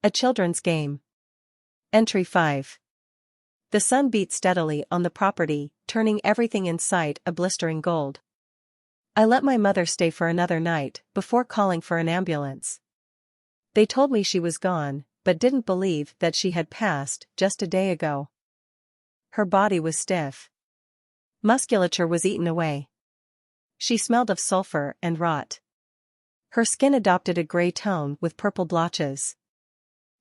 A children's game. Entry 5. The sun beat steadily on the property, turning everything in sight a blistering gold. I let my mother stay for another night before calling for an ambulance. They told me she was gone, but didn't believe that she had passed just a day ago. Her body was stiff. Musculature was eaten away. She smelled of sulfur and rot. Her skin adopted a gray tone with purple blotches.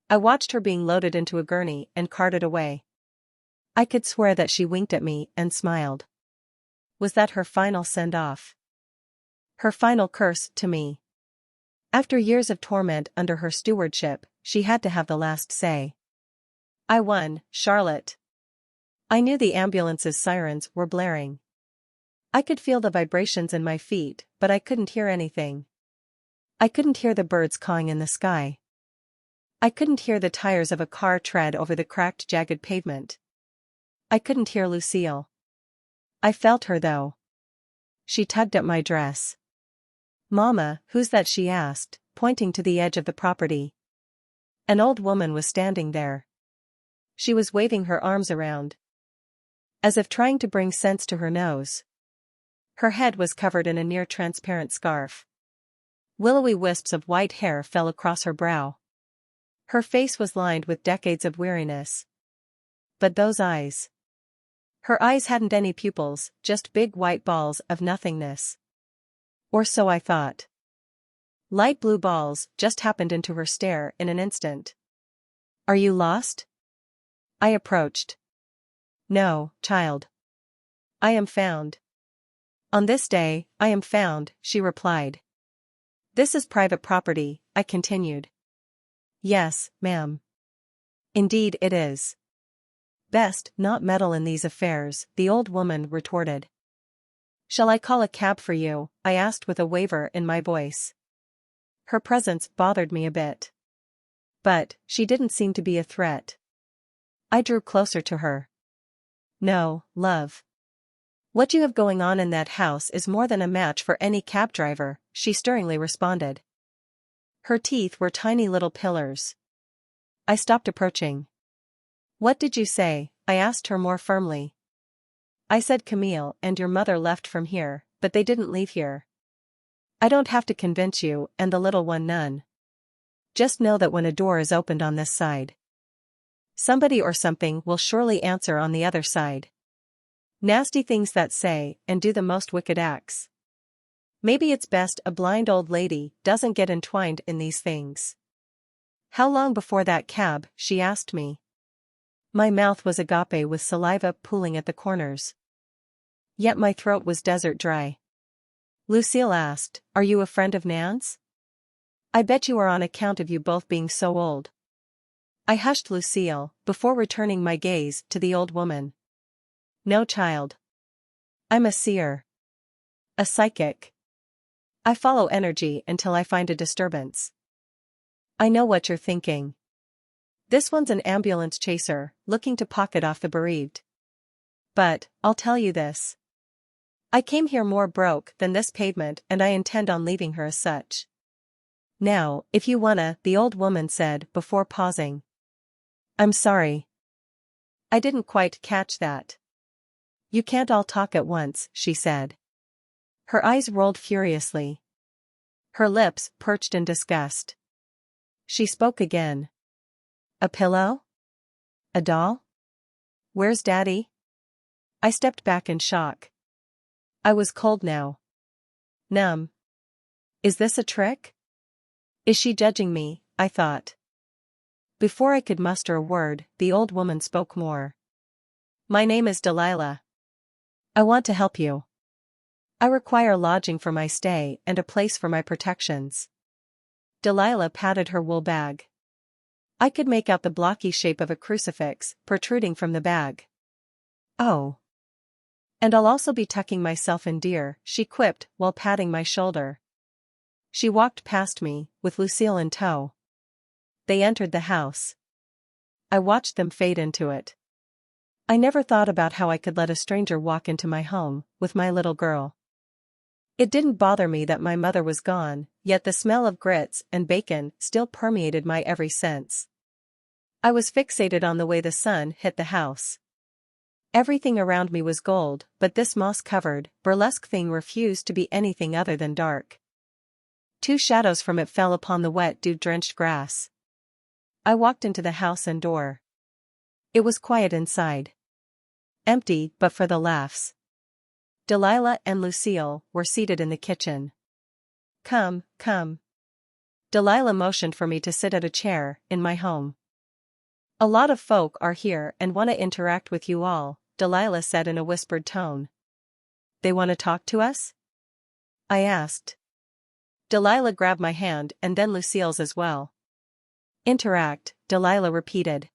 I watched her being loaded into a gurney and carted away. I could swear that she winked at me and smiled. Was that her final send-off? Her final curse to me? After years of torment under her stewardship, she had to have the last say. I won, Charlotte. I knew the ambulance's sirens were blaring. I could feel the vibrations in my feet, but I couldn't hear anything. I couldn't hear the birds cawing in the sky. I couldn't hear the tires of a car tread over the cracked, jagged pavement. I couldn't hear Lucille. I felt her though. She tugged at my dress. "Mama, who's that?" she asked, pointing to the edge of the property. An old woman was standing there. She was waving her arms around, as if trying to bring sense to her nose. Her head was covered in a near-transparent scarf. Willowy wisps of white hair fell across her brow. Her face was lined with decades of weariness. But those eyes. Her eyes hadn't any pupils, just big white balls of nothingness. Or so I thought. Light blue balls just happened into her stare in an instant. "Are you lost?" I approached. "No, child. I am found. On this day, I am found," she replied. "This is private property," I continued. "Yes, ma'am. Indeed it is." "Best not meddle in these affairs," the old woman retorted. "Shall I call a cab for you?" I asked with a waver in my voice. Her presence bothered me a bit. But she didn't seem to be a threat. I drew closer to her. "No, love. What you have going on in that house is more than a match for any cab driver," she stirringly responded. Her teeth were tiny little pillars. I stopped approaching. "What did you say?" I asked her more firmly. "I said Camille and your mother left from here, but they didn't leave here. I don't have to convince you, and the little one none. Just know that when a door is opened on this side, somebody or something will surely answer on the other side. Nasty things that say and do the most wicked acts. Maybe it's best a blind old lady doesn't get entwined in these things." "How long before that cab?" she asked me. My mouth was agape with saliva pooling at the corners. Yet my throat was desert dry. Lucille asked, "Are you a friend of Nan's?" "I bet you are, on account of you both being so old." I hushed Lucille, before returning my gaze to the old woman. "No, child. I'm a seer. A psychic. I follow energy until I find a disturbance. I know what you're thinking. This one's an ambulance chaser, looking to pocket off the bereaved. But, I'll tell you this. I came here more broke than this pavement, and I intend on leaving her as such. Now, if you wanna," the old woman said before pausing. "I'm sorry. I didn't quite catch that." "You can't all talk at once," she said. Her eyes rolled furiously. Her lips perched in disgust. She spoke again. "A pillow? A doll? Where's Daddy?" I stepped back in shock. I was cold now. Numb. Is this a trick? Is she judging me? I thought. Before I could muster a word, the old woman spoke more. "My name is Delilah. I want to help you. I require lodging for my stay and a place for my protections." Delilah patted her wool bag. I could make out the blocky shape of a crucifix protruding from the bag. "Oh. And I'll also be tucking myself in, dear," she quipped while patting my shoulder. She walked past me, with Lucille in tow. They entered the house. I watched them fade into it. I never thought about how I could let a stranger walk into my home, with my little girl. It didn't bother me that my mother was gone, yet the smell of grits and bacon still permeated my every sense. I was fixated on the way the sun hit the house. Everything around me was gold, but this moss-covered, burlesque thing refused to be anything other than dark. Two shadows from it fell upon the wet dew-drenched grass. I walked into the house and door. It was quiet inside. Empty but for the laughs. Delilah and Lucille were seated in the kitchen. "Come, come." Delilah motioned for me to sit at a chair in my home. "A lot of folk are here and want to interact with you all," Delilah said in a whispered tone. "They want to talk to us?" I asked. Delilah grabbed my hand and then Lucille's as well. "Interact," Delilah repeated.